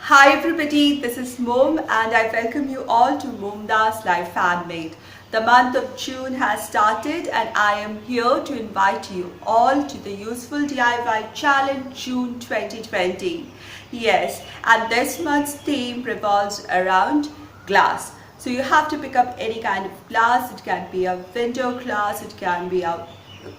Hi everybody, this is Mom and I welcome you all to MomDas Life Handmade. The month of June has started and I am here to invite you all to the Useful DIY Challenge June 2020. Yes, and this month's theme revolves around glass. So you have to pick up any kind of glass. It can be a window glass, it can be a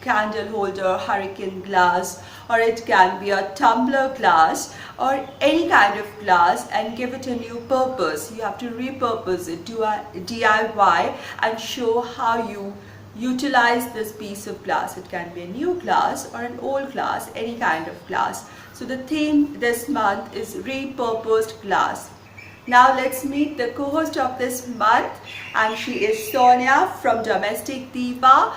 candle holder, hurricane glass, or it can be a tumbler glass or any kind of glass, and give it a new purpose. You have to repurpose it, do a DIY and show how you utilize this piece of glass. It can be a new glass or an old glass, any kind of glass. So the theme this month is repurposed glass. Now let's meet the co-host of this month, and she is Sonia from Domestic Diva.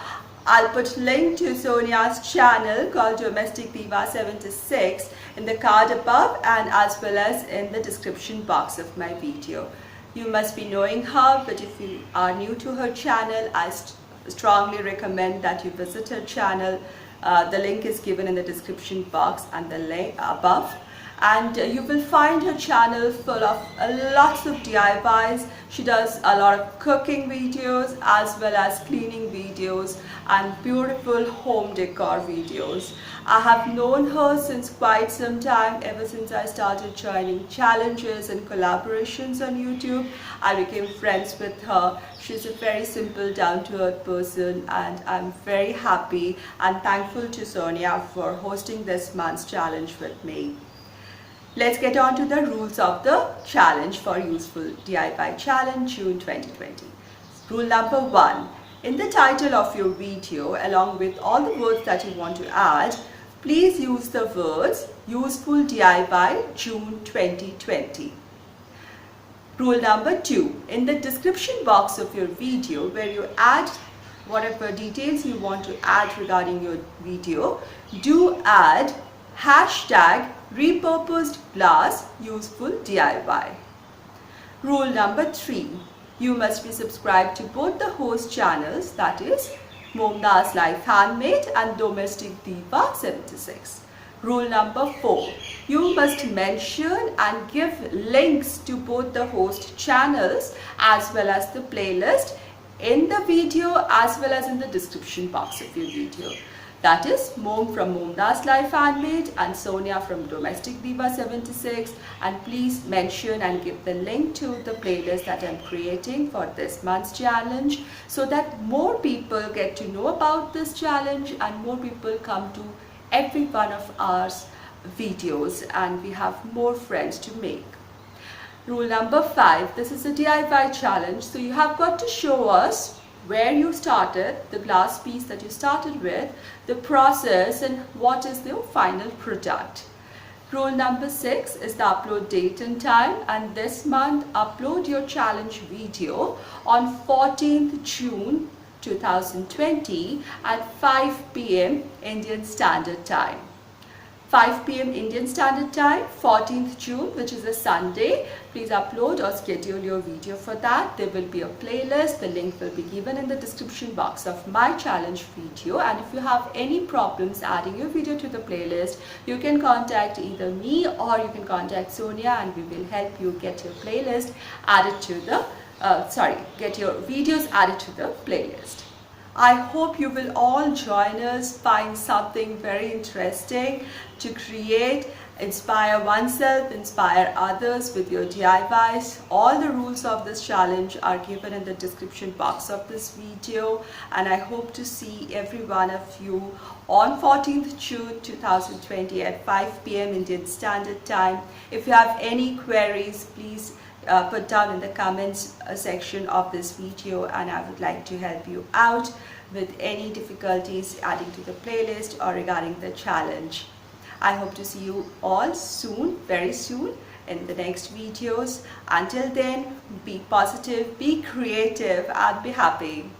I'll put link to Sonia's channel called Domestic Diva 76 in the card above and as well as in the description box of my video. You must be knowing her, but if you are new to her channel, I strongly recommend that you visit her channel. The link is given in the description box and the link above. And you will find her channel full of lots of DIYs. She does a lot of cooking videos as well as cleaning videos and beautiful home decor videos. I have known her since quite some time, ever since I started joining challenges and collaborations on YouTube. I became friends with her. She's a very simple, down-to-earth person, and I'm very happy and thankful to Sonia for hosting this month's challenge with me. Let's get on to the rules of the challenge for Useful DIY Challenge June 2020. Rule number 1. In the title of your video, along with all the words that you want to add, please use the words Useful DIY June 2020. Rule number 2. In the description box of your video, where you add whatever details you want to add regarding your video, do add hashtag repurposed glass useful DIY. Rule number 3. You must be subscribed to both the host channels, that is MomDas Life Handmade and Domestic Diva 76. Rule number 4. You must mention and give links to both the host channels as well as the playlist in the video as well as in the description box of your video. That is Mom from MomDas Life Handmade and Sonia from Domestic Diva 76, and please mention and give the link to the playlist that I'm creating for this month's challenge, so that more people get to know about this challenge and more people come to every one of our videos and we have more friends to make. Rule number 5. This is a DIY challenge, so you have got to show us where you started, the glass piece that you started with, the process, and what is the final product. Rule number 6 is the upload date and time, and this month upload your challenge video on 14th June 2020 at 5 p.m. Indian Standard Time. 5 p.m. Indian Standard Time, 14th June, which is a Sunday. Please upload or schedule your video for that. There will be a playlist. The link will be given in the description box of my challenge video. And if you have any problems adding your video to the playlist, you can contact either me or you can contact Sonia and we will help you get your playlist added to the, get your videos added to the playlist. I hope you will all join us, find something very interesting to create, inspire oneself, inspire others with your DIYs. All the rules of this challenge are given in the description box of this video, and I hope to see every one of you on 14th June 2020 at 5 p.m. Indian Standard Time. If you have any queries, please put down in the comments section of this video, and I would like to help you out with any difficulties adding to the playlist or regarding the challenge. I hope to see you all soon, very soon, in the next videos. Until then, be positive, be creative, and be happy.